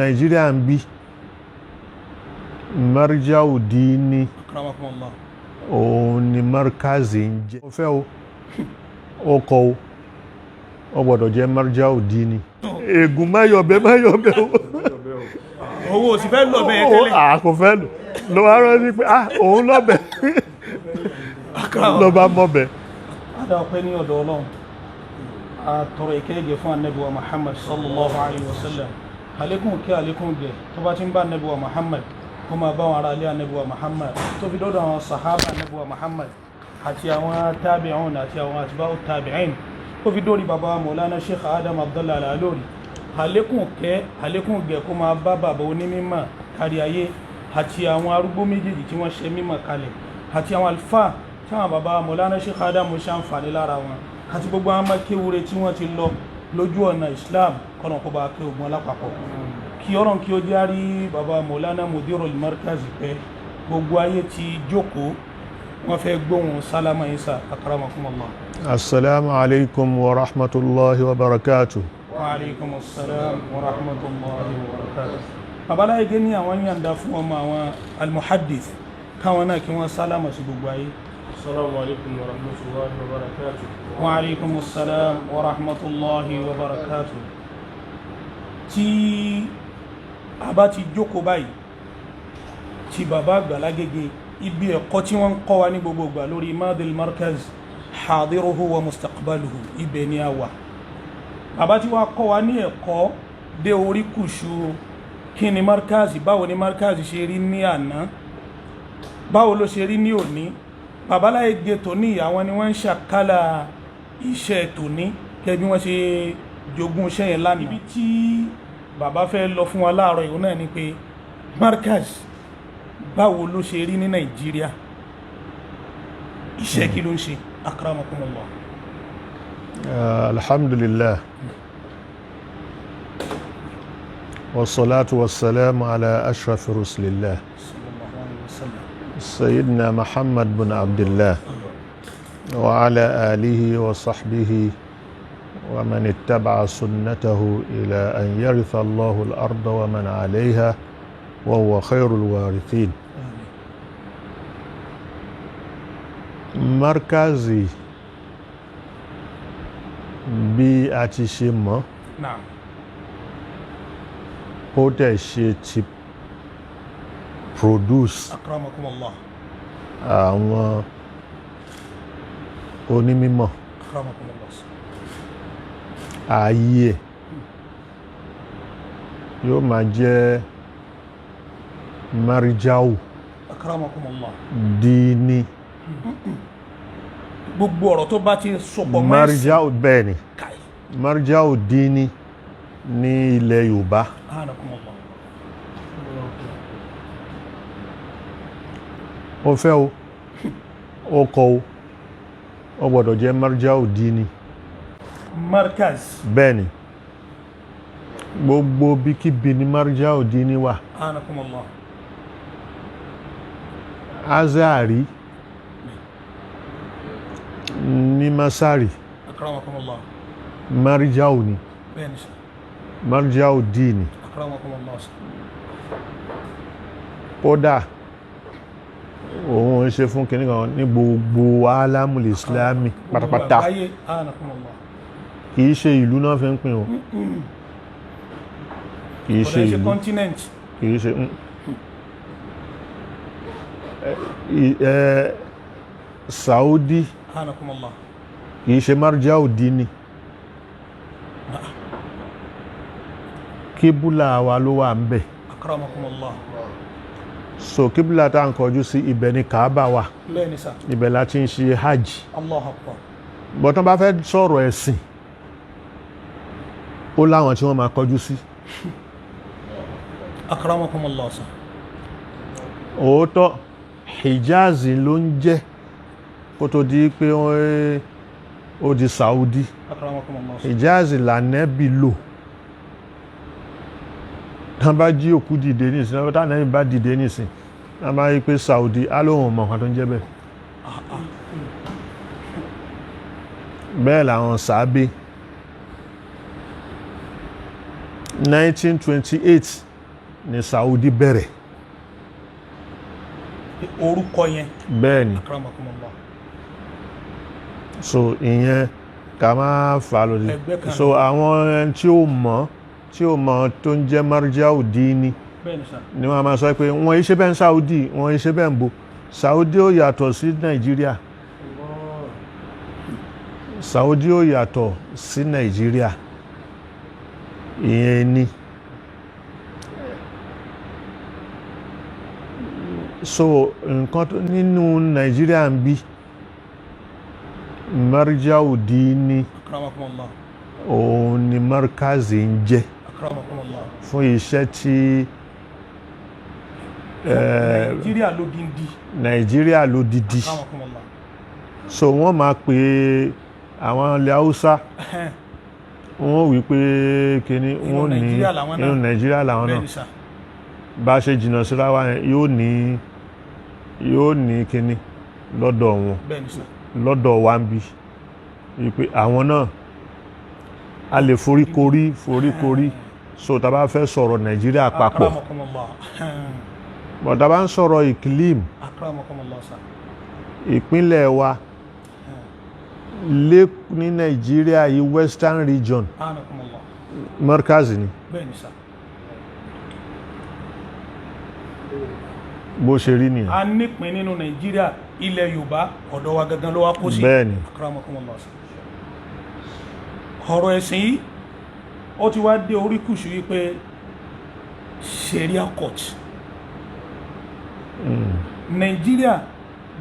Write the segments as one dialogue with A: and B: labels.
A: Nàìjíríà ń bí marja'u dini
B: akramakumullah
A: òun ni markazi ń jẹ́ ó fẹ́ ó kọ́ ó gbọ́dọ̀ jẹ́ marja'u dini ègùn máyọ̀bẹ̀
B: owó sì fẹ́ lọ́bẹ̀ tẹ́lẹ̀
A: kò fẹ́ lọ wá rán ní pé òun lọ́bẹ̀ lọ bá mọ́bẹ̀.
B: adá ọpẹ́ ní ọ̀dọ̀ Ọlọ́run àtọrọ ìkẹ́gẹ́ fún Ànábì wa Muhammad sallallahu alayhi wa sallam àlékún kí àlékún gẹ̀ tó bá ti ń bá Ànábì wa Muhammad kó máa bá wọn ará ilé Ànábì wa Muhammad tó fi dọ́dọ̀ àwọn sahaba Ànábì wa Muhammad àti àwọn tabi'un àti àwọn atba'u tabi'in tó fi dórí bàbá Maulana Sheikh Adam Abdullah Al-Ilory àlékún gẹ̀ kó máa bá bàbá onímímọ̀ kárí ayé àti àwọn arúgbó méjèèjì tí wọ́n ṣe mímọ̀ kalẹ̀ àti àwọn alfa tí àwọn bàbá Maulana Sheikh Adam ṣàǹfààní lára wọn àti gbogbo àwọn akéwúre tí wọ́n ti lọ lójú ọ̀nà Islam kọ́nà kó bá kí ogun alápapọ̀ kí ọ̀rọ̀ kí ó járí bàbá Maulana Mudirul Markaz pé gbogbo ayé ti jókòó wọ́n fẹ́ gbóhùn sálámà Isa akramakumullah.
A: Assalamu alaikum wa rahmatullahi wa barakatuh.
B: Wa alaikum assalam wa rahmatullahi wa barakatuh. Babalagege ní àwọn yàndá fún ọmọ àwọn al-muhaddith káwọn náà kí wọ́n sálámà sí gbogbo ayé.
C: Assalamu alaikum wa rahmatullahi wa barakatuh.
B: Wa alaikum assalam wa rahmatullahi wa barakatuh. Tí a bá ti jókòó báyìí tí bàbá Babalagege ibi ẹ̀kọ́ tí wọ́n kọ́ wa ní gbogbo ìgbà lórí madil markaz hadiruhu wa mustaqbaluhu ibẹ̀ ni a wà. Bàbá tí wọ́n kọ́ wa ní ẹ̀kọ́ dé orí kùsù kí ni markaz, báwo ni markaz ṣe rí ní àná, báwo ló ṣe rí ní òní. Babalagege tòní àwọn ni wọ́n ń ṣàkálà iṣẹ́ tòní kẹ́bí wọ́n ṣe jogún iṣẹ́ yẹn lánàá. Ibi tí bàbá fẹ́ lọ fún wa láàárọ̀ ìwọ̀n náà ni pé markaz báwo ló ṣe rí ní Nàìjíríà, iṣẹ́ kí ló ń ṣe akramakumullah.
A: Alhamdulillah wassalatu wassalamu ala ashrafi rusulillah sayyidina Muhammad bin Abdullah wa ala alihi wa sahbihi wa man ittaba'a sunnatahu ila an yaritha Allahu al-arda wa man 'alayha wa huwa khairul warithin. Markazi bí a ti ṣe mọ̀ ó dẹ̀ ṣe ti produce
B: akramakumullah
A: àwọn onímímọ̀
B: akramakumullah
A: ayé yóò máa jẹ́ marja'u
B: akramakumullah
A: dini
B: gbogbo ọ̀rọ̀ tó bá ti sọpọ̀
A: marja'u bẹ́ẹ̀ ni marja'u dini ní ilẹ̀ Yorùbá. Ó fẹ́ ó kọ́ ó gbọ́dọ̀ jẹ́ marja'u dini
B: markaz
A: bẹ́ẹ̀ ni gbogbo bíkíbi ni marja'u dini wà.
B: anakumullah
A: Azari ní Masari
B: akramakumullah
A: marja'u ni
B: bẹ́ẹ̀ni
A: marja'u dini
B: akramakumullah
A: kódà òun ṣe fún kìnnìkan ní gbogbo alamul islami pátápátá
B: anakumullah
A: kìí ṣe ìlú náà fi ń pín o kìí ṣe ìlú
B: continent
A: kìí ṣe Saudi
B: anakumullah
A: kìí ṣe marja'u dini kíbùlà wa ló wà ń bẹ̀
B: akramakumullah
A: so kíbùlà tá ń kọjú sí ibẹ̀ ni Kaaba wà
B: bẹ́ẹ̀ni sá
A: ibẹ̀ láti ń ṣe hajj.
B: Allahu akbar
A: bọ́tán bá fẹ́ sọ̀rọ̀ ẹ̀sìn ó láwọn tí wọ́n máa kọjú sí.
B: akramakumullah sá
A: òótọ́ Hijaz ló ń jẹ́ kó tó di pé ó di Saudi.
B: akramakumullah sá
A: Hijaz l'Ànábì lò tán bá jí òkú dìde nìsín náà tán Ànábì bá dìde nìsín náà máa rí pé Saudi alóhùn mọ̀ kan tó ń jẹ́ bẹ́ẹ̀. bẹ́ẹ̀ làwọn sàábé 1928 ní Saudi bẹ̀rẹ̀.
B: orúkọ yẹn.
A: bẹ́ẹ̀ ni.
B: akramakumullah.
A: so ìyẹn ká máa fà lórí. so àwọn tí ó mọ̀ tó ń jẹ́ marja'u dini ni wọ́n máa sọ pé wọ́n iṣẹ́ bẹ́ẹ̀ ń Saudi wọ́n iṣẹ́ bẹ́ẹ̀ ń bo Saudi ó yàtọ̀ sí Nàìjíríà. Saudi ó yàtọ̀ sí Nàìjíríà. ìyẹn ni. so nǹkan tó nínú Nàìjíríà ń bí marja'u dini òun ni markazi ń jẹ́ fún iṣẹ́ tí Nàìjíríà ló didi. so wọ́n máa pè àwọn ilẹ̀ Haúsá wọ́n wí pé kíní wọ́n ní inú Nàìjíríà làwọn náà bá ṣe jìnnà síra wa yóò ní kíní lọ́dọ̀ wọn lọ́dọ̀ wa ń bí wípé àwọn náà a lè foríkorí so tá bá fẹ́ sọ̀rọ̀ Nàìjíríà papọ̀ but tá bá ń sọ̀rọ̀ ìkìlìm ìpínlẹ̀ wa lé ní Nàìjíríà yìí Western region markazi ni bó ṣe rí nìyẹn.
B: a nípìn nínú Nàìjíríà ilẹ̀ Yorùbá ọ̀dọ̀ wa gangan ló wá kó sí.
A: bẹ́ẹ̀ni.
B: ọ̀rọ̀ ẹ̀sìn yìí ó ti wá dé oríkùsù wípé Sharia Court Nàìjíríà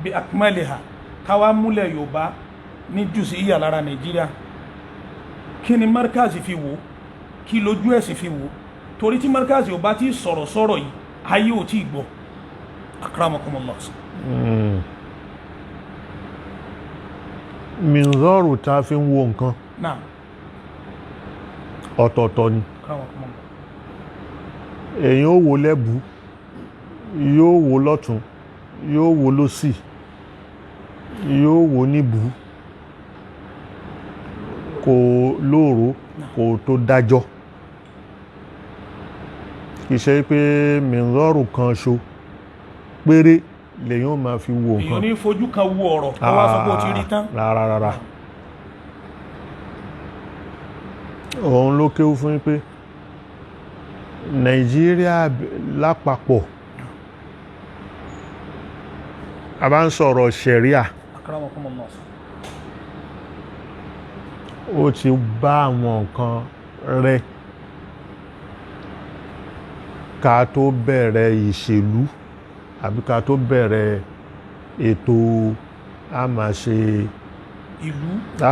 B: bí akmaliha káwá múlẹ̀ Yorùbá ní jùsí ìyà lára Nàìjíríà kí ni markazi fi wò kí lójú ẹ̀sìn fi wò torí tí markazi ò bá ti sọ̀rọ̀ yìí ayé ò tí gbọ́. akramakumullah.
A: minzoru ta fi ń wo nǹkan ọ̀tọ̀ọ̀tọ̀ ni. èyàn ó wo lẹ́bù yóò wo lọ́tún yóò wo lósì yóò wo níbù kò lóòró kò tó dájọ́ kì í ṣe pé minzoru kan ṣo péré lèyàn máa fi wo nǹkan.
B: èyàn ní fojú kan wo ọ̀rọ̀ kó wá sọ pé ó ti rí tán.
A: rárá òun ló kéwú fún pé Nàìjíríà lápapọ̀ a bá ń sọ̀rọ̀ Sharia ó ti bá àwọn nǹkan rẹ̀ ká tó bẹ̀rẹ̀ ìṣèlú àbí ká tó bẹ̀rẹ̀ ètò a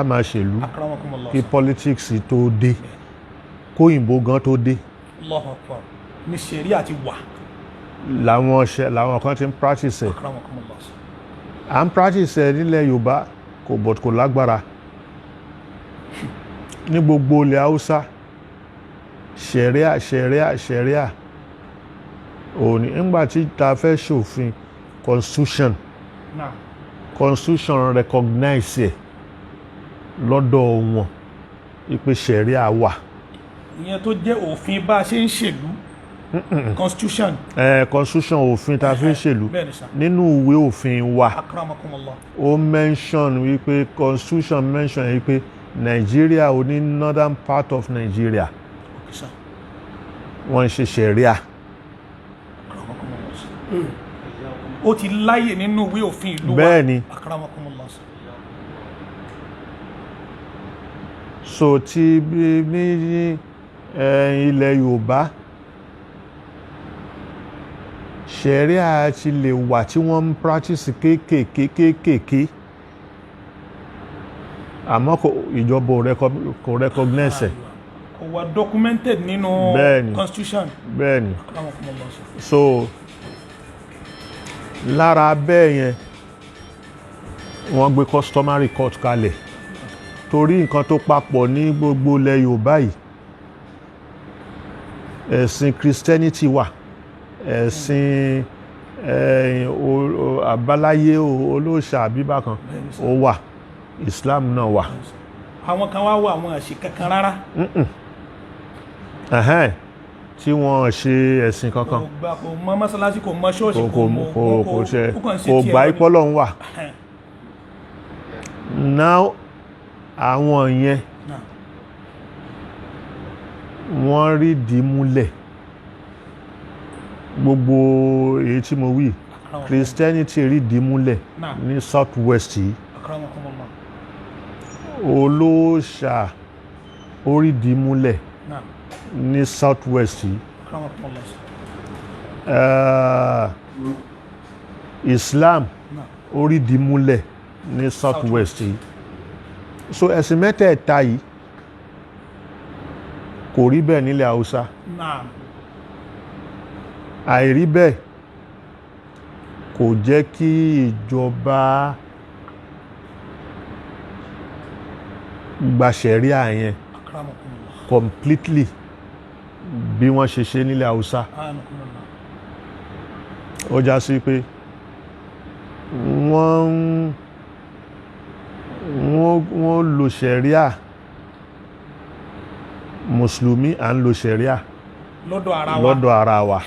A: máa ṣèlú kí politics tó dé kóyìnbó gan tó dé.
B: Allahu Akbar. Ní Sharia ti wà.
A: làwọn kan ti ń practice ẹ̀. à ń practice ẹ̀ nílẹ̀ Yorùbá kò lágbára ní gbogbo ilẹ̀ Haúsá Sharia òní ńgbàtí ta fẹ́ ṣòfin constitution recognize ẹ̀ lọ́dọ̀ wọn ìpè Sharia wà.
B: ìyẹn tó jẹ́ òfin bá a ṣe ń ṣèlú constitution.
A: constitution òfin ta fi ń ṣèlú nínú ìwé òfin wa ó mention wípé constitution mention wípé Nigeria ò ní northern part of Nigeria wọ́n ń ṣe Sharia.
B: ó ti láyè nínú ìwé òfin ìlú wa.
A: bẹ́ẹ̀ni. so ti ní ilẹ̀ Yorùbá Sharia ti lè wà tí wọ́n ń practice kéékèèké àmọ́ ìjọba kò recognize ẹ̀.
B: kò wà documented nínú constitution.
A: bẹ́ẹ̀ni. so lára bẹ́ẹ̀ yẹn wọ́n gbé customary court kalẹ̀ torí nǹkan tó papọ̀ ní gbogbo ilẹ̀ Yorùbá yìí ẹ̀sìn Christianity wà ẹ̀sìn àbáláyé olóòṣà bíbá kan ó wà Islam náà wà.
B: àwọn kan wá wà àwọn àṣì kankan rárá.
A: tí wọ́n ṣe ẹ̀sìn kankan
B: kò mọ mọ́sálásí kò mọ ṣọ́ọ̀ṣì
A: kò gbà ìpọ́lọ́hún wà. Now àwọn yẹn wọ́n rí dìímúlẹ̀ gbogbo èyí tí mo wí Christianity rí dìímúlẹ̀ ní south west yìí olóòṣà orí dìímúlẹ̀ ní south west yìí Islam orí dìímúlẹ̀ ní south west yìí so ẹ̀sìn mẹ́tẹ̀ẹ̀ta yìí kò rí bẹ́ẹ̀ nílẹ̀ Haúsá àìrí bẹ́ẹ̀ kò jẹ́ kí ìjọba gba ṣẹ̀ríà yẹn completely bí wọ́n ṣe ṣe nílẹ̀ Haúsá ó já sí pé wọ́n lo ṣẹ̀ríà mùsùlùmí à ń lo ṣẹ̀ríà lọ́dọ̀ ara wa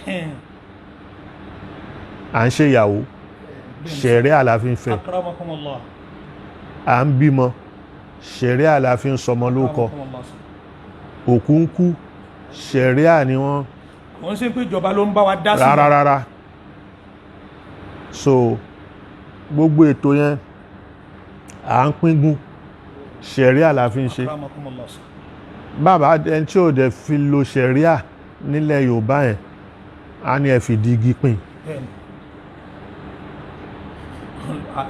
A: à ń ṣe ìyàwó ṣẹ̀ríà la fi ń fẹ́ à ń bímọ ṣẹ̀ríà la fi ń sọmọ lórúkọ òkú ń kú ṣẹ̀ríà ni wọ́n
B: ṣe pé ìjọba ló ń bá wa dá sí
A: rárá so gbogbo ètò yẹn à ń píngun ṣẹ̀ríà la fi ń ṣe bàbá ẹni tí ò dẹ̀ fi lo ṣẹ̀ríà nílẹ̀ Yorùbá yẹn a ní ẹ fi dígí pín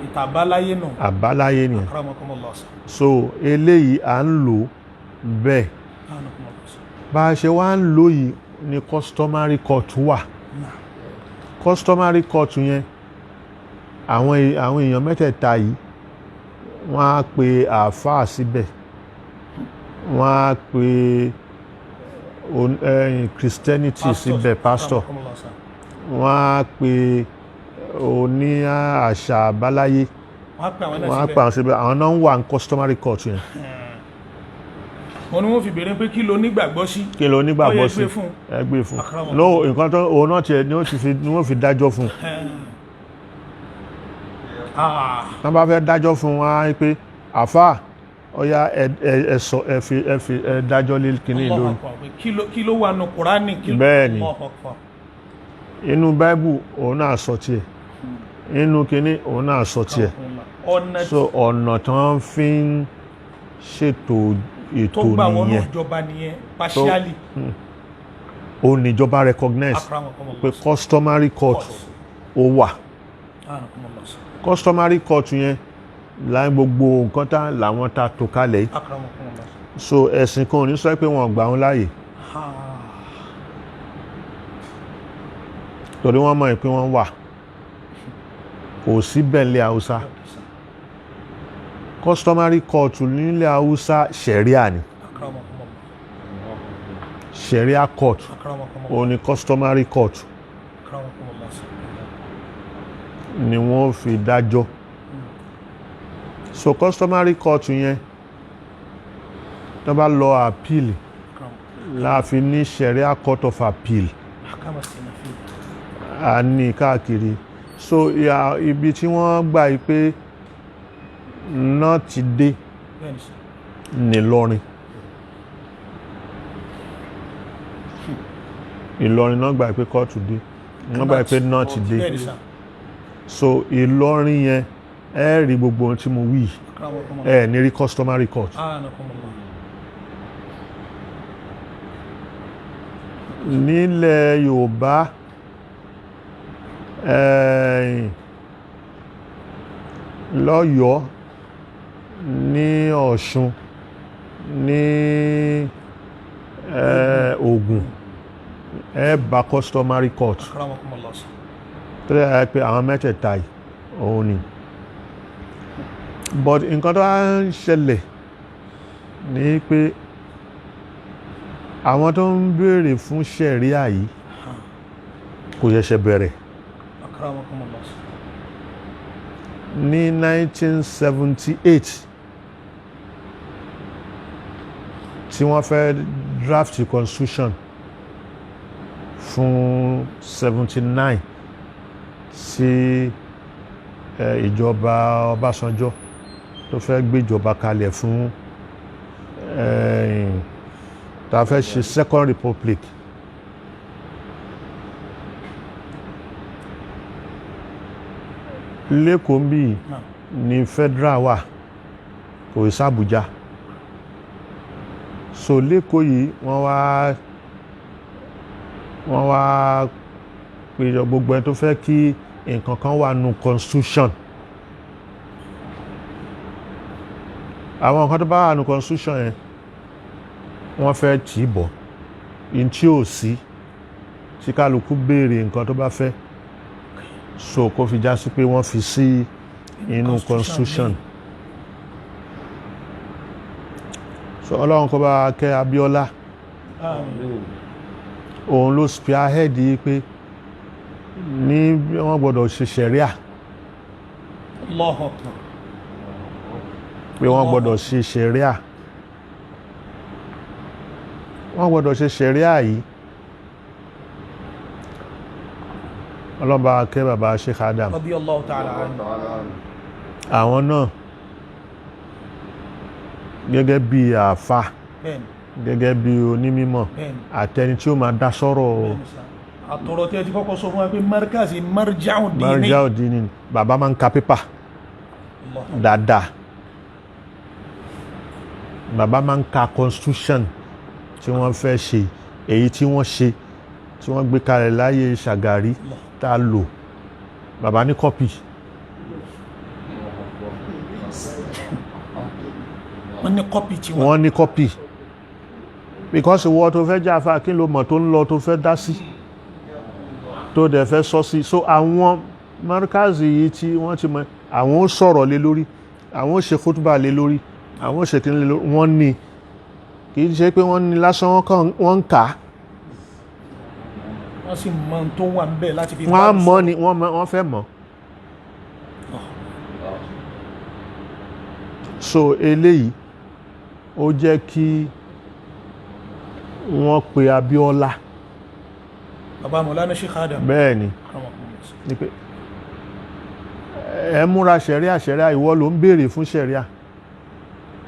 B: ìtàbáláyé nù
A: àbáláyé nìyẹn so eléyìí à ń lò bẹ́ẹ̀ bá a ṣe wá ń lò yìí ní customary court wà customary court yẹn àwọn èèyàn mẹ́tẹ̀ẹ̀ta yìí wọ́n á pe àáfàá síbẹ̀ wọ́n á pe Christianity síbẹ̀ pastor wọ́n á pe oní àṣà àbáláyé wọ́n á pa àwọn síbẹ̀ àwọn náà ń wà ní customary court yẹn.
B: wọ́n ní wọ́n fi béèrè pé kí ló nígbàgbọ́ sí.
A: kí ló nígbàgbọ́ sí ẹ gbé fún no nǹkan tó òun náà tiẹ̀ ni wọ́n fi dájọ́ fún wọ́n bá fẹ́ dájọ́ fún wọn á pé àfáà ọ̀yá ẹ dájọ́ lé kínní lórí.
B: kí ló wà nù Kùránì kí ló
A: bẹ́ẹ̀ ni inú Báíbù òun náà sọ tiẹ̀ inú kínní òun náà sọ tiẹ̀ so ọ̀nà tí wọ́n fi ń ṣètò ètò
B: tó gbà wọ́n náà jọba nìyẹn partially
A: ó níjọba recognize pé customary court ó wà customary court yẹn láì gbogbo nǹkan tá làwọn ta tó kalẹ̀ so ẹ̀sìn kan ò ní sọ pé wọ́n gbà wọn láàyè torí wọ́n mọ̀ pé wọ́n wà kò sí bẹ́ẹ̀lẹ̀ Haúsá customary court nílẹ̀ Haúsá ṣẹ̀ríà ni Sharia court ó ní customary court ni wọ́n fi dájọ́ so customary court yẹn tó bá lọ appeal láàfin ní Sharia Court of Appeal a ní káàkiri so ibi tí wọ́n gbà yí pé náà ti dé Ìlọrin náà gbà pé kóòtù dé wọ́n gbà pé náà ti dé so Ìlọrin yẹn ẹ rí gbogbo ohun tí mo wí ẹ ní rí customary court nílẹ̀ Yorùbá lọ́yọ̀ọ́ ní Ọ̀ṣun ní Ògùn ẹ bá customary court tó yẹ pé àwọn mẹ́tẹ̀ẹ̀ta yìí òun ni but nǹkan tó ń ṣẹlẹ̀ ní pé àwọn tó ń béèrè fún ṣẹ̀ríà yìí kò ṣẹ̀ṣẹ̀ bẹ̀rẹ̀ ní 1978 tí wọ́n fẹ́ draft constitution fún 79 sí ìjọba Ọbásanjọ́ tó fẹ́ gbé ìjọba kalẹ̀ fún tá fẹ́ ṣe Second Republic. Lẹ́kọ̀ọ́ bí ní federal wà kò sí Àbújá, so lẹ́kọ̀ọ́ yìí wọ́n wá péjọ gbogbo ẹni tó fẹ́ kí nǹkan kan wà nù constitution. Àwọn nǹkan tó bá wà nù constitution yẹn wọ́n fẹ́ tì í bọ̀ in tí ò sí tí kálukú béèrè nǹkan tó bá fẹ́, so kó fi já sí pé wọ́n fi sí inú constitution. So Ọlọ́run kó bá kẹ́ Abíọ́lá, òun ló spearhead yìí pé ní wọ́n gbọ́dọ̀ ṣe Sharia, pé wọ́n gbọ́dọ̀ ṣe Sharia, wọ́n gbọ́dọ̀ ṣe Sharia yìí. Ọlọ́ba kẹ́ bàbá Sheikh Adam, àwọn náà gẹ́gẹ́ bí àfà, gẹ́gẹ́ bí onímímọ̀ àtẹni tí ó máa dá sọ́rọ̀.
B: Àtọ̀rọ̀ tí ẹ ti kọ́kọ́ sọ fún wa pé markazi marja'u
A: dini bàbá máa ń ka pépà dáadáa, bàbá máa ń ka constitution tí wọ́n fẹ́ ṣe, èyí tí wọ́n ṣe tí wọ́n gbé kalẹ̀ láyé Ṣàgàrí tá a lò, bàbá ní kọ́pì. Wọ́n ní kọ́pì because ìwọ tó fẹ́ jáfa kí ló mọ̀ tó ń lọ tó fẹ́ dá sí tó dẹ̀ fẹ́ sọ sí. So àwọn markazi yìí tí wọ́n ti mọ̀, àwọn ó sọ̀rọ̀ lé lórí, àwọn ó ṣe khutbah lé lórí, àwọn ó ṣe kí lé lórí, wọ́n ní kì í ṣe pé wọ́n ní lásán wọ́n ń kà á.
B: Wọ́n sì mọ̀ tó wà ń bẹ̀ láti fi
A: wọ́n á mọ̀ ni wọ́n fẹ́ mọ̀. So eléyìí ó jẹ́ kí wọ́n pe Abíọ́lá.
B: Bàbá Mọ̀lánà Sheikh Adam.
A: Bẹ́ẹ̀ ni pé ẹ múra Sharia ìwọ ló ń béèrè fún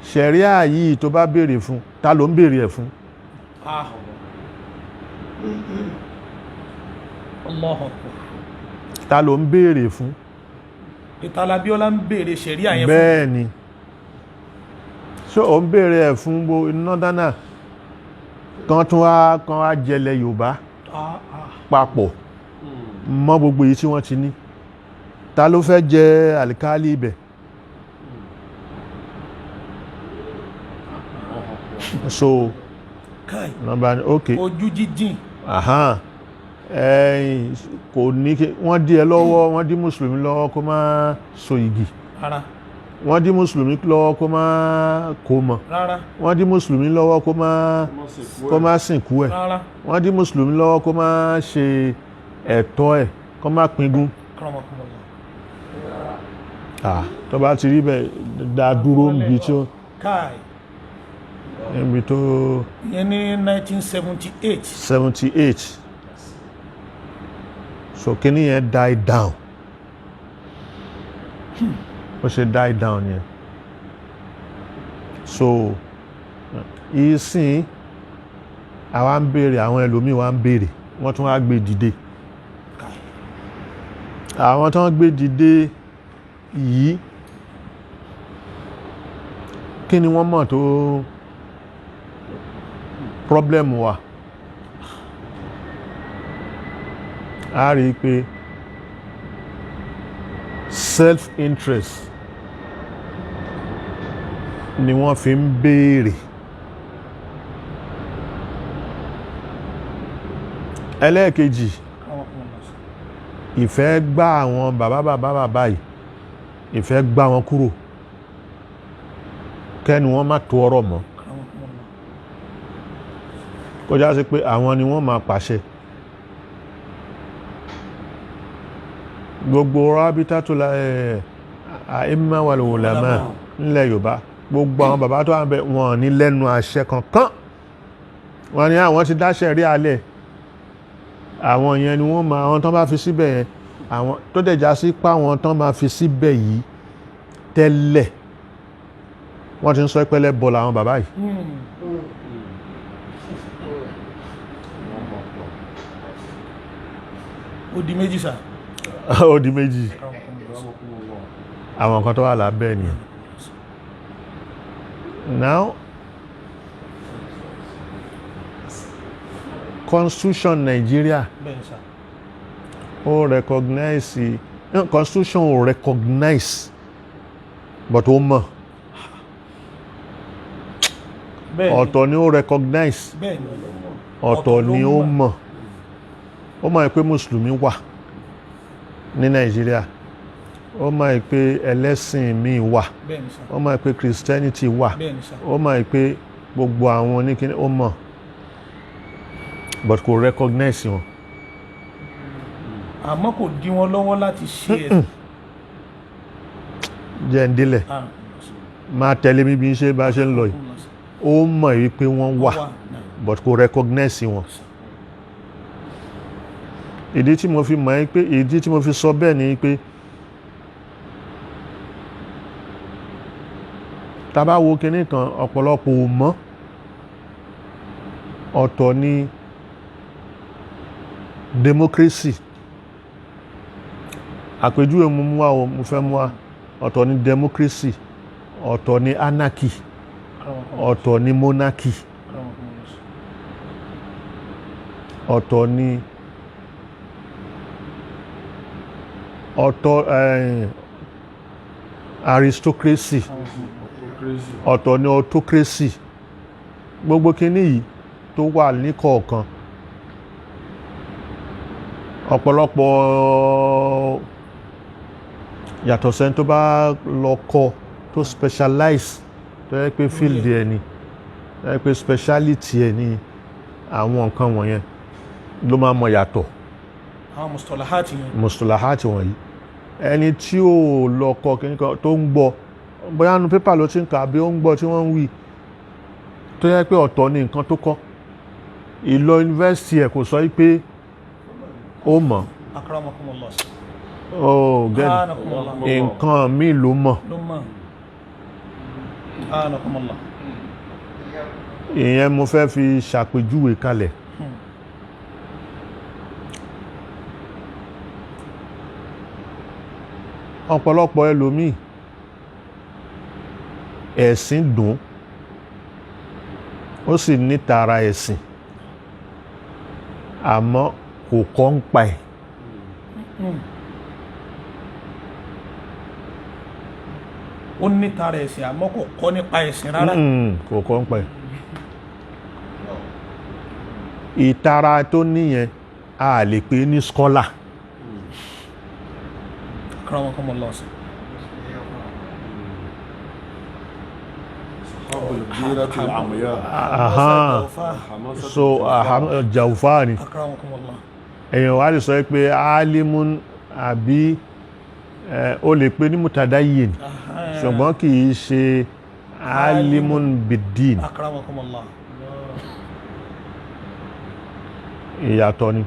A: Sharia yìí tó bá béèrè fún ta ló ń béèrè ẹ̀ fún. Ta ló ń béèrè fún.
B: Ìtàlá Abíọ́lá ń béèrè Sharia yẹn fún.
A: Bẹ́ẹ̀ ni so ó ń béèrè ẹ̀ fún gbogbo nọ́dánà kan wá jẹlẹ̀ Yorùbá papọ̀ mọ́ gbogbo èyí tí wọ́n ti ní. Ta ló fẹ́ jẹ àlìkálì ibẹ̀? So nọ́mbà okay
B: ojú jíjìn
A: kò ní wọ́n dí ẹ lọ́wọ́, wọ́n dí mùsùlùmí lọ́wọ́ kó má so igi, wọ́n dí mùsùlùmí lọ́wọ́ kó má kó mọ̀, wọ́n dí mùsùlùmí lọ́wọ́ kó má sìnkú ẹ̀, wọ́n dí mùsùlùmí lọ́wọ́ kó má ṣe ẹ̀tọ́ ẹ̀, kó má píngún. Tó bá ti rí bẹ́ẹ̀ dá dúró níbi tí ó níbi tó
B: yẹn ní
A: 1978 so kíní yẹn die down, ó ṣe die down yẹn. So ìsìn àwa ń béèrè, àwọn ẹlòmíì wá ń béèrè, wọ́n tún wá gbé dìde. Àwọn tó ń gbé dìde yìí kí ni wọ́n mọ̀ tó problem wa? A rí i pé self-interest ni wọ́n fi ń béèrè. Ẹlẹ́ẹ̀kejì, ìfẹ́ gbá àwọn bàbá yìí, ìfẹ́ gbá wọn kúrò kẹ́ni wọ́n má tó ọ̀rọ̀ mọ́, kó já sí pé àwọn ni wọ́n máa pàṣẹ. Gbogbo rabitatul a'imma wal ulama nílẹ̀ Yorùbá, gbogbo àwọn bàbá tó wà ń bẹ wọn ní lẹ́nu àṣẹ kankan. Wọ́n ní àwọn ti dá Sharia alẹ̀ àwọn yẹn ni wọ́n máa àwọn tán bá fi síbẹ̀ yẹn àwọn tó dẹ̀já sí pé àwọn tán máa fi síbẹ̀ yìí tẹ́lẹ̀ wọ́n ti ń sọ pẹ́lẹ́ bọ̀ làwọn bàbá yìí.
B: ó di méjì sà.
A: ó di méjì àwọn nǹkan tó wà lábẹ́ ni. Now constitution Nigeria ó recognize constitution ó recognize but ó mọ̀ ọ̀tọ̀ ni ó recognize ọ̀tọ̀ ni ó mọ̀ ó mọ̀ pé mùsùlùmí wà ní Nigeria ó mọ̀ pé ẹlẹ́sìn míì wà ó mọ̀ pé Christianity wà ó mọ̀ pé gbogbo àwọn oníkíní ó mọ̀ but kò recognize wọn.
B: àmọ́ kò dí wọn lọ́wọ́ láti ṣe ẹ̀.
A: jẹ́ ń délẹ̀ máa tẹ̀lé mi bí n ṣe bá ṣe ń lọ yìí ó mọ̀ wípé wọ́n wà but kò recognize wọn. ìdí tí mo fi mọ̀ pé ìdí tí mo fi sọ bẹ́ẹ̀ ni pé tá bá wo kinní kan ọ̀pọ̀lọpọ̀ ò mọ̀ ọ̀tọ̀ ni democracy àpèjúwe mo mú wá mo fẹ́ mú wá ọ̀tọ̀ ni democracy ọ̀tọ̀ ni anarchy ọ̀tọ̀ ni monarchy ọ̀tọ̀ ni aristocracy ọ̀tọ̀ ni autocracy gbogbo kíní yìí tó wà ní kọ̀ọ̀kan ọ̀pọ̀lọpọ̀ yàtọ̀ sẹ́ni tó bá lọ kọ́ tó specialize tó yẹ pé field ẹ̀ ni tó yẹ pé speciality ẹ̀ ni àwọn nǹkan wọ̀nyẹn ló máa mọ̀ yàtọ̀
B: àwọn
A: mustolahati wọ̀nyí ẹni tí ó lọ kọ́ kíníkan tó ń gbọ́ bóyá nu pépà ló ti ń kà bí ó ń gbọ́ tí wọ́n ń wí tó yẹ pé ọ̀tọ̀ ni nǹkan tó kọ́ ìlọ yunifásitì ẹ̀ kò sọ pé ó mọ̀ ó gẹ́ni nǹkan míì ló mọ̀ ìyẹn mo fẹ́ fi ṣàpèjúwe kalẹ̀ ọ̀pọ̀lọpọ̀ ẹlòmíì ẹ̀sìn dùn ó sì ní tara ẹ̀sìn àmọ́ kò kọ́ ń pa ẹ̀
B: ó ní tara ẹ̀sìn àmọ́ kò kọ́ nípa ẹ̀sìn rárá
A: kò kọ́ ń pa ẹ̀ ìtara tó níyẹn a lè pè ní scholar so jawfa ni èyàn wá lè sọ pé alimun àbí ó lè pè ní mutadayyin ṣùgbọ́n kì í ṣe alimun biddin ìyàtọ̀ ni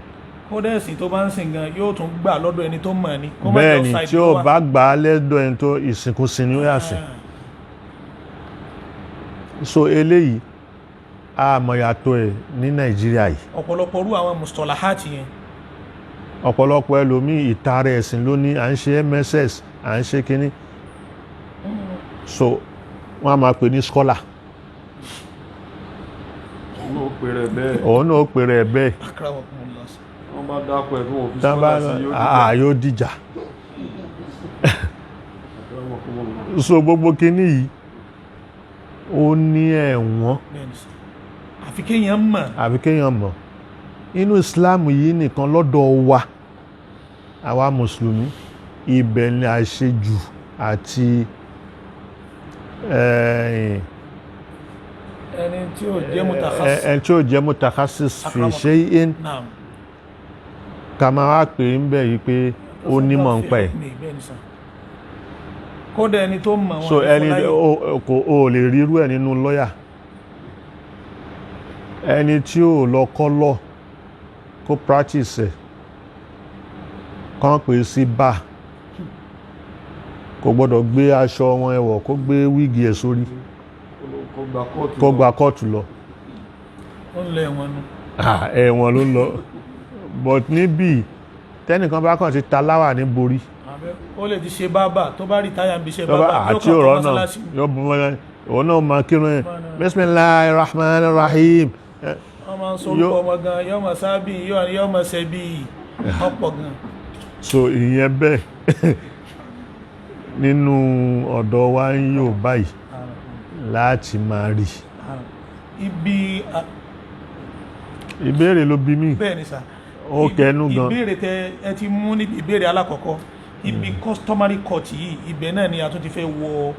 B: ó dẹ́sìn tó bá ń sìn gan yóò tún gbà lọ́dọ̀ ẹni tó mọ̀ ní
A: bẹ́ẹ̀ ni tí ó bá gbà lẹ́dọ̀ ẹni tó ìsìnkú sí ni ó yà sí so eléyìí a mọ̀ yàtọ̀ ẹ̀ ní Nàìjíríà yìí
B: ọ̀pọ̀lọpọ̀ rú àwọn mustalahati yẹn
A: ọ̀pọ̀lọpọ̀ ẹlòmíì ìtara ẹ̀sìn ló ní à ń ṣe MSS à ń ṣe kíní so wọ́n á máa pè ní scholar òun náà ó pèrè ẹ̀ bẹ́ẹ̀
C: wọ́n bá dápọ̀ ẹ̀fún òfin scholar sí
A: yóò dìjà so gbogbo kíní yìí ó ní ẹ̀wọ̀n àfi kéèyàn mọ̀ inú Islam yìí nìkan lọ́dọ̀ wa àwa mùsùlùmí ibẹ̀ ni àṣejù àti
B: ẹni tí ó jẹ́ mutakhasis fi shay'in ká máa wá pè ń bẹ̀ yìí pé ó nímọ̀ ń pẹ̀ kódà ẹni tó mọ̀ wọn
A: so ẹni o lè rírú ẹ̀ nínú lọ́yà ẹni tí ó lọ kọ́ lọ kó practice ẹ̀ kán pè sí bá kò gbọ́dọ̀ gbé aṣọ wọn ẹ̀wọ̀ kó gbé wíìgì ẹ̀ sórí kó gba kóòtù lọ
B: ó ń lọ ẹ̀wọ̀n nu.
A: ẹ̀wọ̀n ló ń lọ but níbí tẹ́nìkan bá kàn ti ta láwà ní borí
B: ó lè ti ṣe bábà tó bá rí táyà ń bí ṣe bábà
A: àti ọ̀rọ̀ náà yóò bọ́ mọ́ ìwọ náà máa kírun ẹ̀ bismillahir rahmanir rahim
B: wọ́n máa ń sọ orúkọ ọmọ gan yóò máa sábì yóò máa ṣe bí ọ̀pọ̀ gan.
A: so ìyẹn bẹ́ẹ̀ nínú ọ̀dọ̀ wa ń yóò báyìí láti máa rí ìbéèrè ló bí mí
B: bẹ́ẹ̀ ni sà
A: ó kẹnu gan
B: ìbéèrè tẹ ẹ ti mú níbi ìbéèrè alákọ̀ọ́kọ́ ibi customary court yìí ibẹ̀ náà ni a tún ti fẹ́ wọ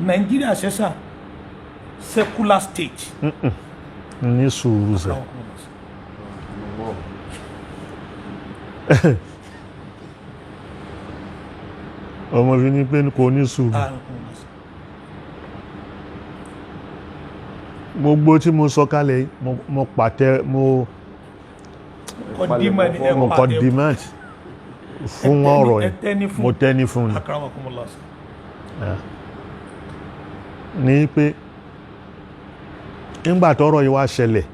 B: Nàìjíríà ṣẹ́sà secular state.
A: ní sùúrù sẹ́ ọmọ fi ní pé kò ní sùúrù gbogbo tí mo sọ kalẹ̀ mo pàtẹ mo kọ̀dìmát fún ọ̀rọ̀ yìí mo tẹ́ni fún ni ní pé nígbà tọ́rọ̀ yìí wá ṣẹlẹ̀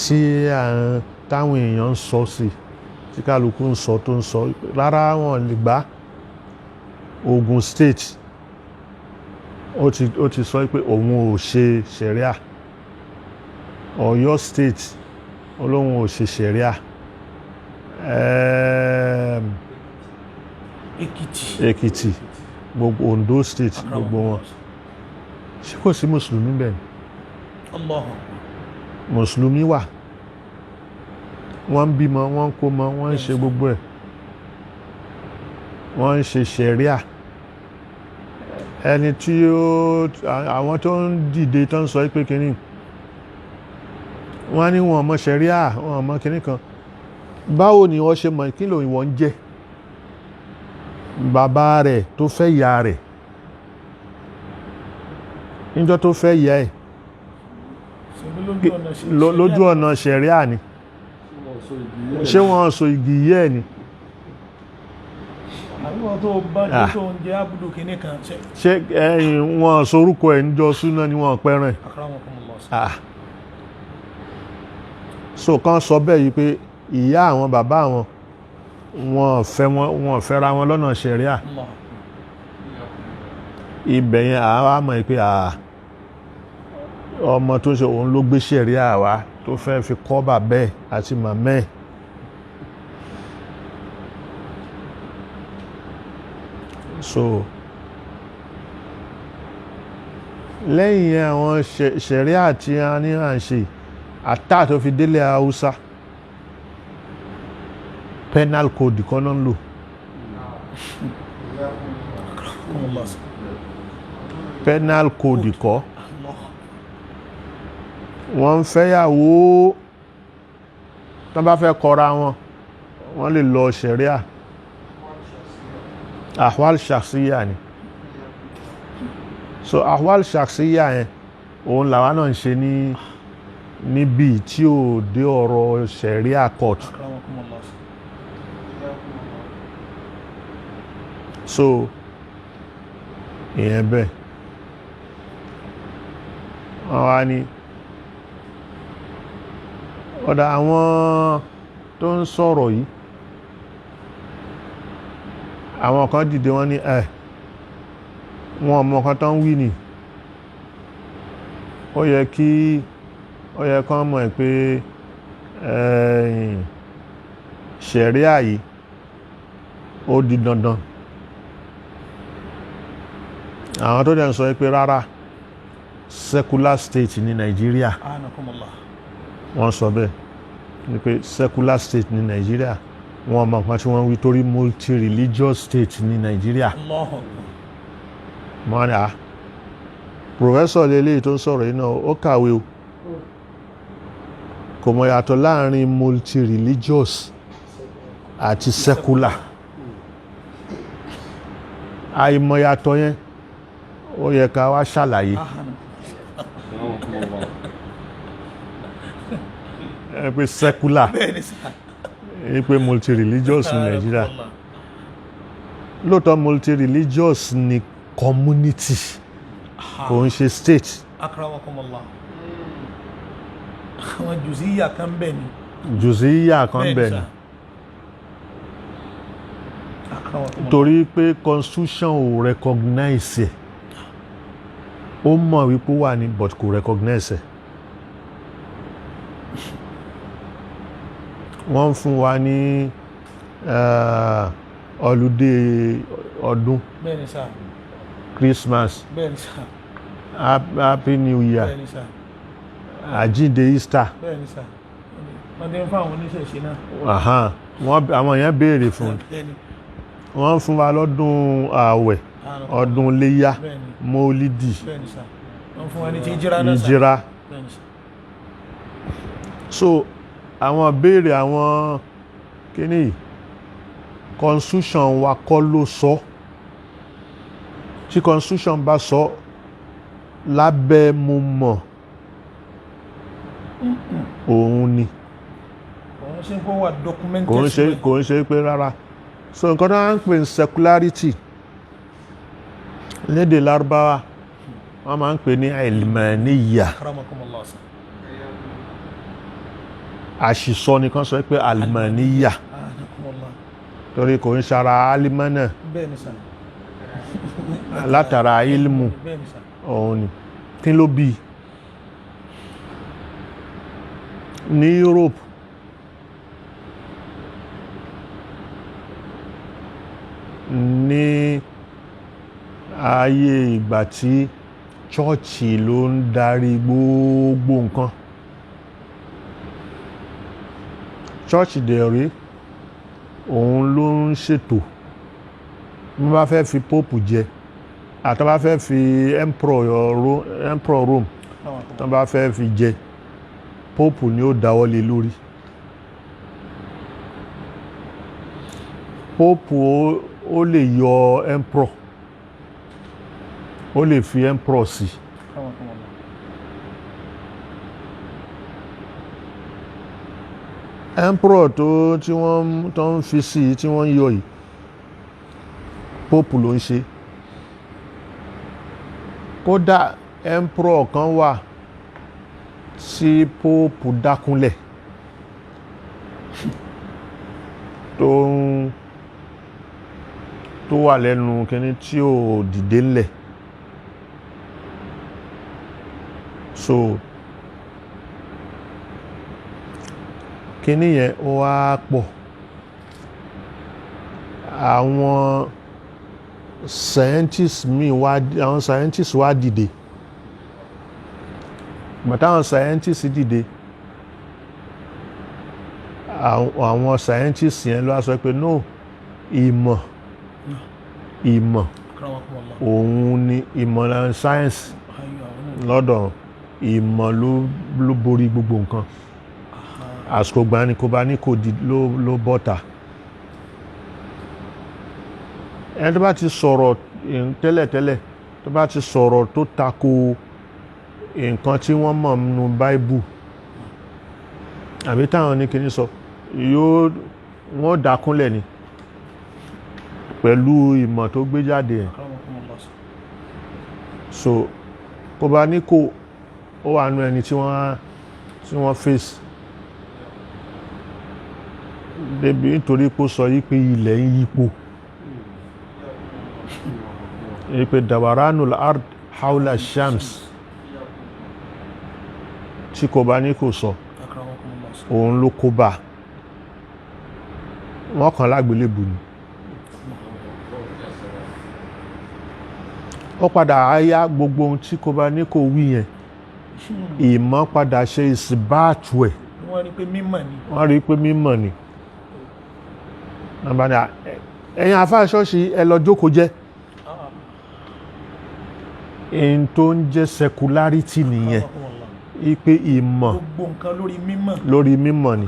A: sí àwọn táwọn èèyàn ń sọ sí tí kálukú ń sọ tó ń sọ rárá wọn lè gbà Ogun State ó ti sọ pé òun ò ṣe ṣẹ̀ríà Ọ̀yọ́ State olóhun ò ṣe ṣẹ̀ríà Èkìtì gbogbo Ondo State gbogbo wọn ṣé kò sí mùsùlùmí bẹ́ẹ̀
B: Allah
A: mùsùlùmí wà wọ́n ń bímọ wọ́n ń kó mọ wọ́n ń ṣe gbogbo ẹ̀ wọ́n ń ṣe ṣẹ̀ríà ẹni tí àwọn tó ń dìde tó ń sọ pé kínní wọ́n ní wọn mọ ṣẹ̀ríà wọn mọ kínní kan báwo ni wọ́n ṣe mọ̀ kí ló ìwọ ń jẹ́ bàbá rẹ̀ tó fẹ́ ìyá rẹ̀ níjọ́ tó fẹ́ ìyá ẹ̀ lójú ọ̀nà ṣẹ̀ríà ni ṣé wọ́n sọ igi yẹ́ ẹ̀ ni
B: àwọn tó bá jẹ́ tó ń jẹ́ àbúdó kìíní kan
A: ṣé ẹ̀yìn wọn sorúkọ ẹ̀ níjọ́ súná ni wọ́n pẹ́ràn so kan sọ bẹ́ẹ̀ yìí pé ìyá àwọn bàbá àwọn wọn fẹ́ra wọn lọ́nà ṣẹ̀ríà ibẹ̀ yẹn àwa mọ̀ pé ọmọ tó ṣe òun ló gbé ṣẹ̀ríà wá tó fẹ́ fi kọ́ bàbá ẹ̀ àti màmá ẹ̀ so lẹ́yìn àwọn ṣẹ̀ríà tí a ní à ń ṣe àtà tó fi délé Haúsá penal code kan náà ń lò penal code kọ́ wọ́n ń fẹ́yàwó tán bá fẹ́ kọra wọn wọ́n lè lọ ṣẹ̀ríà ahwal shakhsiyya ni so ahwal shakhsiyya yẹn òun làwa náà ń ṣe níbi tí ò dé ọ̀rọ̀ ṣẹ̀ríà court so ìyẹn bẹ́ẹ̀ wọ́n wá ní ọ̀dà àwọn tó ń sọ̀rọ̀ yìí àwọn kan dìde wọ́n ní wọn ọmọ kan tán wí ni ó yẹ kán mọ̀ pé ṣẹ̀ríà yìí ó di dandan àwọn tó dẹ̀ ń sọ pé rárá secular state ní Nàìjíríà wọ́n sọ bẹ́ẹ̀ ni pé secular state ní Nàìjíríà wọ́n mọ̀ kan tí wọ́n wí torí multi-religious state ní Nàìjíríà mọ́ ní professor lélẹ́yìí tó ń sọ̀rọ̀ yìí náà ó kàwé o kò mọ̀ yàtọ̀ láàrin multi-religious àti secular àìmọ̀ yàtọ̀ yẹn ó yẹ ká wá ṣàlàyé pé secular
B: bẹ́ẹ̀ ni sà.
A: pé multi-religious ní Nàìjíríà lóòótọ́ multi-religious ní community kò ń ṣe state.
B: akramakumullah àwọn jùzíyà kan bẹ́ẹ̀ ni.
A: jùzíyà kan bẹ́ẹ̀ ni torí pé constitution ò recognize ẹ̀ ó mọ̀ wípé ó wà ní but kò recognize ẹ̀. wọ́n fún wa ní holiday ọdún
B: bẹ́ẹ̀ni sá
A: Christmas
B: bẹ́ẹ̀ni sá
A: Happy New Year
B: bẹ́ẹ̀ni sá
A: àjíǹde Easter
B: bẹ́ẹ̀ni sá wọ́n ti ń fún àwọn oníṣẹ̀ṣe náà.
A: àwọn èèyàn béèrè fún wọ́n fún wa lọ́dún ààwẹ̀ ọdún léyà mọ́lídì
B: bẹ́ẹ̀ni sá wọ́n fún wa ní ti ìjírá náà sá
A: ìjírá.
B: bẹ́ẹ̀ni sá.
A: So àwọn béèrè àwọn kíní constitution wa kọ́ ló sọ tí constitution bá sọ lábẹ́ mo mọ̀ òun ni
B: kò ń ṣe kó wà documented
A: kò ń ṣe pé rárá. So nǹkan tó ń pè ní secularity lédè Lárúbáwá wọ́n máa ń pè ní ilmaniya.
B: akramakumullah sá.
A: àṣìsọ nìkan sọ pé almaniya torí kò ń ṣara alimana
B: bẹ́ẹ̀ni sá.
A: látara ilmu
B: bẹ́ẹ̀ni sá.
A: òun ni kí ló bí ní Europe ní ayé ìgbà tí chọ́ọ̀chì ló ń darí gbogbo nǹkan. Church dẹ̀rí òun ló ń ṣètò wọ́n bá fẹ́ fi pope jẹ àtọ́ bá fẹ́ fi emperor Rome tọ́ bá fẹ́ fi jẹ pope ni ó dáwọ́lé lórí. Pope ó lè yọ emperor ó lè fi emperor sí. Emperor tí wọ́n tó ń fi sí tí wọ́n yọ yìí pope ló ń ṣe. Kódà emperor kan wà tí pope dákúnlẹ̀ tó wà lẹ́nu kíní tí ò dìde ńlẹ̀. So kíní yẹn ó wá pọ̀ àwọn scientists wá dìde bàtàwọn scientists dìde àwọn scientists yẹn ló wá sọ pé no ìmọ̀ òun ni ìmọ̀ science lọ́dọ̀ ìmọ̀ ló borí gbogbo nǹkan. Àsìkò gbà ní kò bá ní kò ló bọ́ta. Ẹni tó bá ti sọ̀rọ̀ tẹ́lẹ̀tẹ́lẹ̀ tó bá ti sọ̀rọ̀ tó tako nǹkan tí wọ́n mọ̀ nínú Bible àbí táwọn ní kíní sọ wọ́n dákúnlẹ̀ ni pẹ̀lú ìmọ̀ tó gbé jáde ẹ̀. So kò bá ní kò ó wà nú ẹni tí wọ́n face débi nítorí pé ó sọ yí pé ilẹ̀ ń yípo yí pé dawaranul ard haula shams tí kò bá ní kò sọ òun ló kó bá wọ́n kàn lágbélébù ni. Ó padà áyá gbogbo ohun tí kò bá ní kò wí yẹn ìmọ̀ padà ṣe ìsìbáàtù ẹ̀.
B: wọ́n rí pé
A: mímọ̀ ni. ẹ̀yin àfáà ṣọ́ọ̀ṣì ẹ lọ jókòó jẹ́ èyí tó ń jẹ́ secularity nìyẹn ipe ìmọ̀
B: gbogbo nǹkan
A: lórí mímọ̀ ni.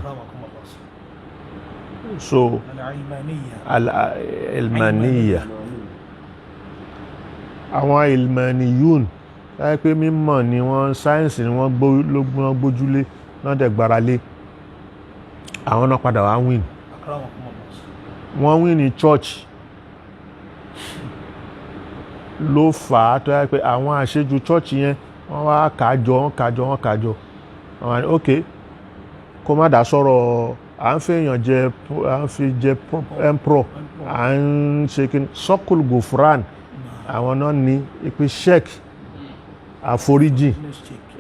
A: So al-ilmaniya àwọn ilmaniyun láyé pé mímọ̀ ni wọ́n sáyẹ́nsì ni wọ́n gbójúlé náà dẹ̀ gbára lé àwọn náà padà wá win wọ́n win ní church ló fà á tó yẹ pé àwọn àṣejù church yẹn wọ́n wá kájọ wọ́n wá ní ok kó má dá sọ̀rọ̀ à ń fèèyàn jẹ à ń fi jẹ emperor à ń ṣe kí sọ́kùl gufran àwọn náà ní ìpè Sheikh àforíjì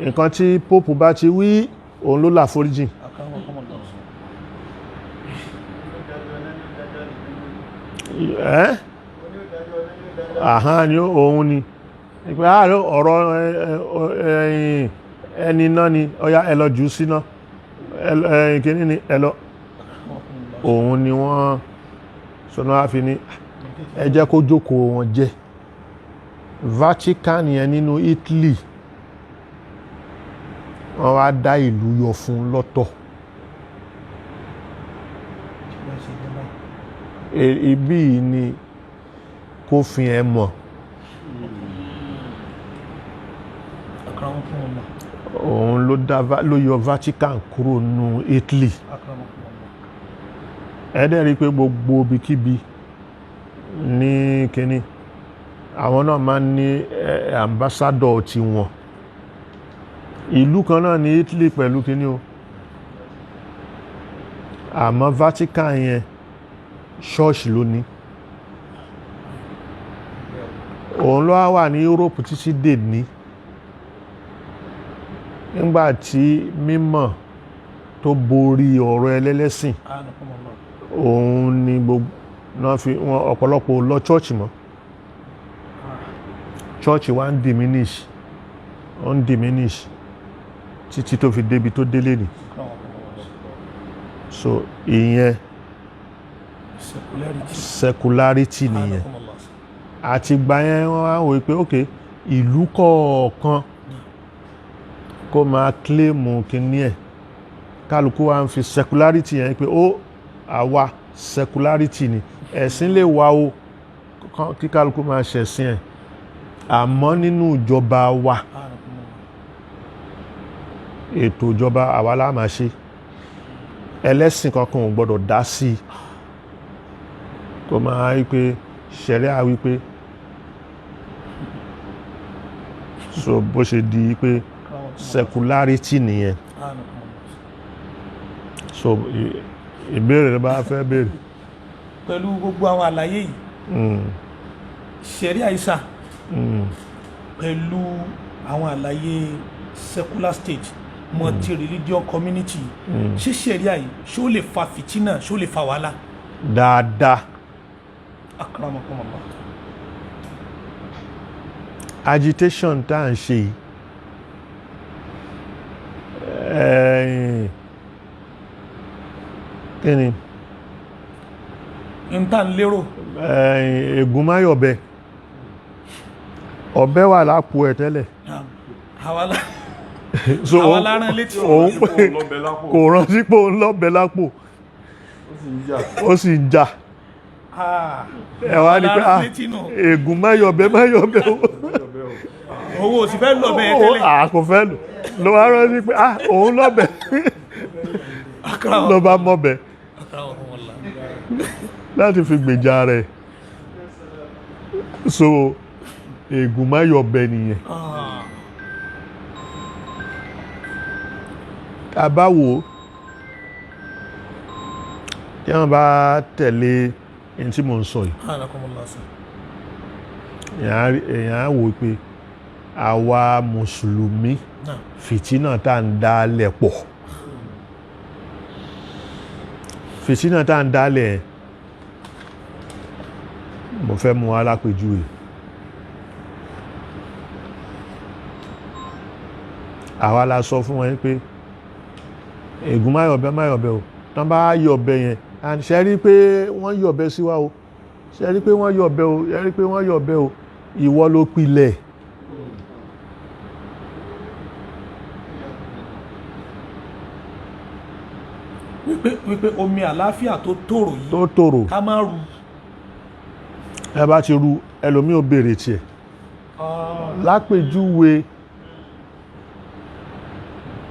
A: nǹkan tí pope bá ti wí òun ló láforíjì. Àhán ni òun ni ìpè àárẹ̀ ọ̀rọ̀ ẹni náà ni ọya ẹ lọ jù síná kìíní ni ẹ lọ òun ni wọ́n sọ́nà àfi ní ẹ jẹ́ kó jókòó wọn jẹ́ Vatican yẹn nínú Italy wọ́n wá dá ìlú yọ fún lọ́tọ̀ ibí ni kó fi ẹ mọ̀ òun ló yọ Vatican kúrò nínú Italy ẹ̀dẹ̀ rí pé gbogbo ibikíbi ní kíní àwọn náà máa ń ní ambassador ti wọn ìlú kan náà ní Italy pẹ̀lú kíní o àmọ́ Vatican yẹn church ló ní òun ló wà ní Europe títí dè ní nígbàtí mímọ̀ tó borí ọ̀rọ̀ ẹlẹ́lẹ́sìn òun ni gbogbo náà fi wọn ọ̀pọ̀lọpọ̀ lọ church mọ́ church wa ń diminish títí tó fi débi tó délé ni so ìyẹn secularity nìyẹn àti gbà yẹn wọ́n wá wò pé ok ìlú kọ̀ọ̀kan kó máa claim kíní ẹ̀ kálukú wa ń fi secularity yẹn pé ó àwa secularity ni ẹ̀sìn lè wà ó kí kálukú máa ṣẹ̀sìn ẹ̀ àmọ́ nínú ìjọba wa ètò ìjọba àwa la máa ṣe ẹlẹ́sìn kankan ò gbọ́dọ̀ dá sí kó máa wí pé Sharia wí pé so bó ṣe di pé secularity nìyẹn so ìbéèrè rẹ bá fẹ́ béèrè.
B: pẹ̀lú gbogbo àwọn àlàyé yìí Sharia Isa pẹ̀lú àwọn àlàyé secular state multi-religion community ṣé Sharia yìí ṣé ó lè fa fìtínà ṣé ó lè fa wàhálà.
A: dáadáa.
B: akramakumullah.
A: agitation tá à ń ṣe kí ni.
B: n tá n lérò.
A: ègún máyọ̀bẹ ọ̀bẹ wà lápò ẹ̀ tẹ́lẹ̀.
B: àwa lára létí
A: òun kò rántí pé òun lọ́bẹ lápò ó sì ń jà ẹ wá ní pé ègún máyọ̀bẹ
B: owó òsì fẹ́ lọ́bẹ tẹ́lẹ̀
A: kò fẹ́ lọ wá rántí pé òun lọ́bẹ ló bá mọ́bẹ láti fi gbèjà rẹ̀ so ègún máyọ̀bẹ nìyẹn. àbáwo tí wọ́n bá tẹ̀lé ẹni tí mò ń sọ yìí èèyàn á wò pé àwa mùsùlùmí fìtínà tá ń dálẹ̀ pọ̀ fìtínà tá ń dálẹ̀ mo fẹ́ mú alápèjúwe àwa la sọ fún wọn pé ègún máyọ̀bẹ o tán bá yọ̀bẹ yẹn and ṣe rí pé wọ́n yọ̀bẹ sí wa o ṣe rí pé wọ́n yọ̀bẹ o ṣe rí pé wọ́n yọ̀bẹ o ìwọ ló pilẹ̀
B: wípé omi àlàáfíà tó tòrò yìí
A: tó tòrò
B: ká má ru
A: ẹ bá ti ru ẹlòmí ò béèrè tiẹ̀ lápèjúwe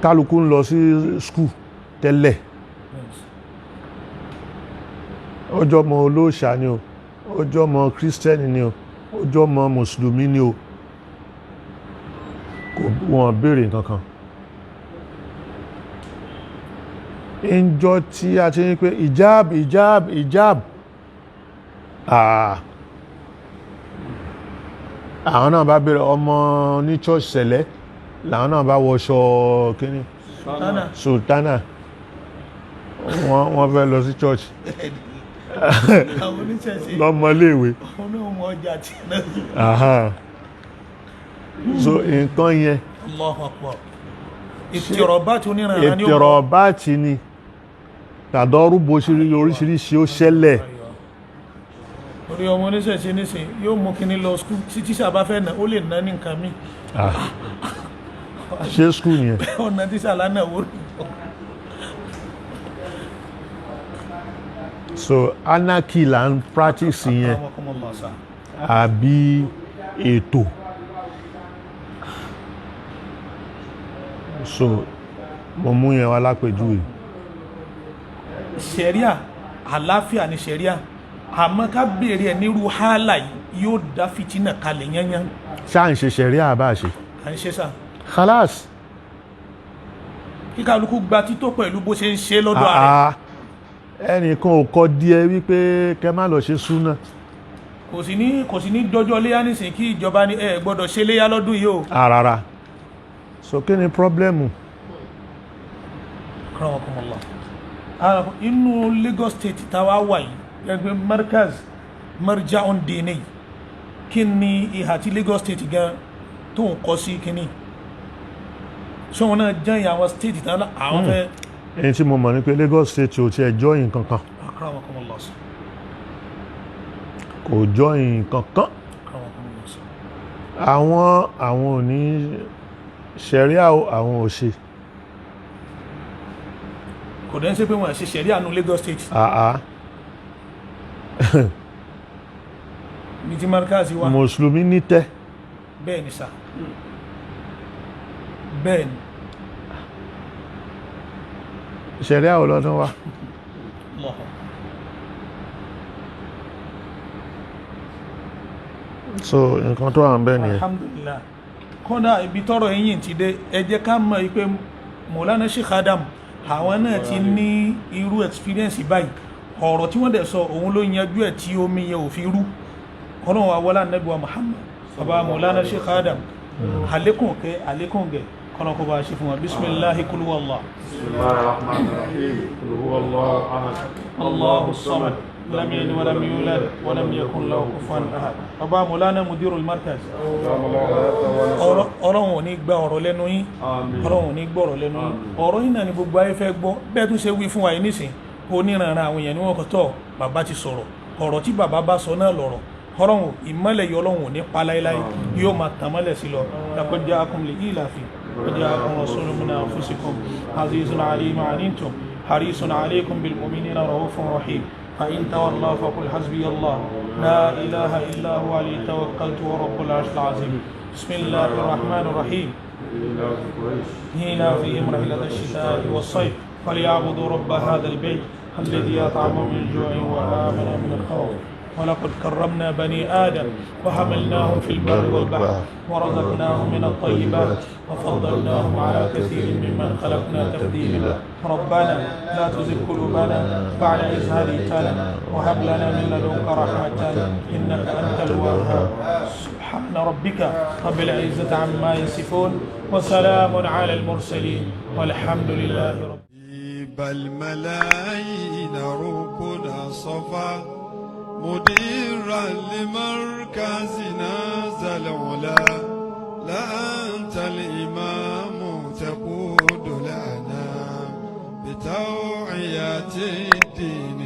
A: kálukú ń lọ sí skul tẹ́lẹ̀ ó jọ ọmọ olóòṣà ni o, ó jọ ọmọ kírísítẹ́nì ni o, ó jọ ọmọ mùsùlùmí ni o, wọ́n béèrè nǹkan kan. Ìjọ tí a ti ní pé ìjáàb àwọn náà bá béèrè ọmọ ní church sẹ̀lẹ̀ làwọn náà bá wọṣọ kíní sultana wọ́n fẹ́ lọ sí church lọ́mọléèwé. So nǹkan yẹn ìtìrọ̀bátì ni tàdọ́rùbò oríṣiríṣi ó ṣẹlẹ̀.
B: Orí ọmọ oníṣẹ̀ṣe nísìn yóò mú kíní lọ skúl tí tíṣà bá fẹ́ nà ó lè ná ní nǹkan mí.
A: Ṣé skúl yẹn?
B: Ọ̀nà tíṣà lánàá wó.
A: So anarchy là ń practice yẹn àbí ètò. So mo mú yẹn wá lápèjúwe.
B: Ṣẹ̀ríà àlàáfíà ni ṣẹ̀ríà àmọ́ ká béèrè ẹ̀ nírú hálà yìí yóò dá fìtínà kalẹ̀ yányán.
A: Ṣá ń ṣe ṣẹ̀ríà bá ṣe?
B: À ń ṣe sá.
A: Khalas.
B: Kí kálukú gba tító pẹ̀lú bó ṣe ń ṣe lọ́dọ̀ ààrẹ.
A: Ẹnìkan ò kọ díẹ̀ wípé kẹ má lọ ṣe súnà.
B: Kò sí ní dọjọ́ léyá nísìn kí ìjọba ní ẹ gbọ́dọ̀ ṣe léyá lọ́dún yìí o.
A: Rárá. So kí ni pọ́blẹ́mù?
B: Inú Lagos State táwa wà yìí ẹgbẹ́ markaz marja'un dini kí ni ìhà tí Lagos State gan tó ń kọ́ sí kíní ṣé wọn náà jẹ́ ìyàwó state tán àwọn fẹ́.
A: Èyí tí mo mọ̀ ní pé Lagos State ò tiẹ̀ join kankan. Kò join kankan. Àwọn ò ní ṣẹ̀ríà àwọn ò ṣe.
B: Kò dẹ́ ń ṣe pé wọ́n ṣe ṣẹ̀ríà nù Lagos State. Ní ti markaz wa.
A: Mùsùlùmí ní tẹ́.
B: Bẹ́ẹ̀ ni sà. Bẹ́ẹ̀ ni.
A: Ṣẹ̀ríà ọlọ́dún wa. So nǹkan tó wà ń bẹ nìyẹn.
B: Alhamdulillah. Kódà ibi tọ́rọ̀ ẹ̀yìn ti dé ẹ jẹ́ ká mọ̀ pé Mọ̀lánà Sheikh Adam àwọn náà ti ní irú experience báyìí ọ̀rọ̀ tí wọ́n dẹ̀ sọ òun ló yanjú ẹ̀ tí omi yẹ ò fi rú. Ọlọ́run wa wọlá Ànábì wa Muhammad bàbá Mọ̀lánà Sheikh Adam àlékún gẹ̀ kọ́nà kó bá ṣe fún wa. Bismillahi kul huwallah.
C: Bismillahirrahmanirrahim. Kul huwallahu ahad.
B: Allahu samad. لم يلد ولم يولد ولم يكن له كفوا احد. Bàbá Mọ̀lánà Mudirul Markaz. Ọlọ́run ò ní gba ọ̀rọ̀ lẹ́nu yín. Ọlọ́run ò ní gbọ́ ọ̀rọ̀ lẹ́nu yín. Ọ̀rọ̀ yín náà ni gbogbo ayé fẹ́ gbọ́. Bẹ́ẹ̀ tún ṣe wí fún wa yìí nísìn. Oníranran àwọn èèyàn ni wọ́n kọ́ tọ́ bàbá ti sọ̀rọ̀. Ọ̀rọ̀ tí bàbá bá sọ náà lọ̀rọ̀. Ọlọ́run ìmọ́lẹ̀ yọ Ọlọ́run ò ní pa láíláí. Yóò máa tàn mọ́lẹ̀ sí lọ. Laqad ja'akum li'ilafi. Qad ja'akum rasulun min anfusikum. Azizun 'alayhi ma 'anittum. Harisun 'alaykum bil mu'minina ra'ufun rahim. فإن تولوا فقل حسبي الله لا إله إلا هو عليه توكلت ورب العرش العظيم. بسم الله الرحمن الرحيم. إيلافهم رحلة الشتاء والصيف فليعبدوا رب هذا البيت الذي أطعمهم من جوع وآمنهم من خوف. ولقد كرمنا بني آدم وحملناهم في البر والبحر ورزقناهم من الطيبات وفضلناهم على كثير ممن خلقنا تفضيلا. ربنا لا تزغ قلوبنا بعد إذ هديتنا وهب لنا من لدنك رحمة إنك أنت الوهاب. سبحان ربك رب العزة عما يصفون وسلام على المرسلين والحمد لله رب
D: الملايين ركنا صفا مديرا لمركزنا ذا العلا لا أنت الإمام تقود لنا بتوعية الدين